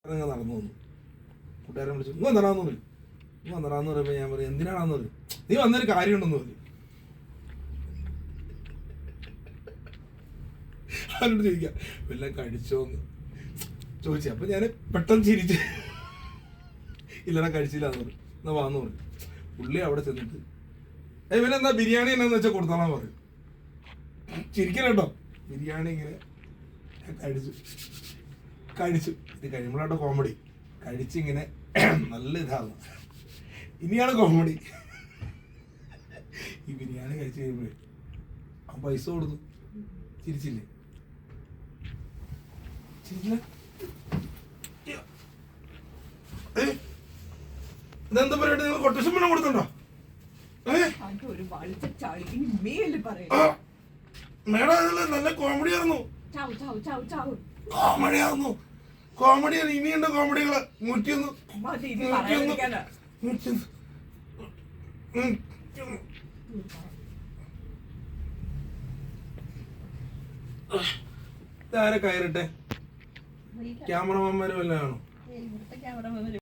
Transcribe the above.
നടന്നു വന്നു. കൂട്ടുകാരൻ വിളിച്ചു, ഇങ്ങ് വന്നടാന്ന് പറയും. ഇങ്ങ് വന്നടാന്ന് പറയുമ്പോൾ ഞാൻ പറയും, എന്തിനാണെന്ന് പറയും. നീ വന്നൊരു കാര്യമുണ്ടെന്ന് പറയും. അവനോട് ചോദിക്കാം, വല്ലതും കഴിച്ചോന്ന് ചോദിച്ചു. അപ്പം ഞാൻ പെട്ടെന്ന് ചിരിച്ച്, ഇല്ലടാ കഴിച്ചില്ല എന്ന് പറയും. എന്നാ വാന്ന് പറയും. പുള്ളി അവിടെ ചെന്നിട്ട് ഇവനെന്താ ബിരിയാണി എന്നാന്ന് വെച്ചാൽ കൊടുത്തോളാൻ പറയും. ചിരിക്കണേട്ടോ. ബിരിയാണി ഇങ്ങനെ കഴിച്ചു ഇത് കഴിയുമ്പോഴാട്ടോ കോമഡി. കഴിച്ചിങ്ങനെ നല്ല ഇതാണ്. ഇനിയാണ് കോമഡി. ഈ ബിരിയാണി കഴിച്ച് കഴിയുമ്പോഴേ അവൻ പൈസ കൊടുത്തു. ചിരിച്ചില്ലേ? ചിരിക്കില്ല. ഇതെന്താ പരിപാടി? നിങ്ങൾ കൊട്ടേഷൻ പണം കൊടുത്തുണ്ടോ? മേഡം അതല്ല, നല്ല കോമഡി ആയിരുന്നു. കോമഡിയാണ്. ഇനിയുണ്ട് കോമഡികള്. 101 ഇതാരെ കയറിട്ടെ? ക്യാമറമാന്മാരും വല്ലതാണോ?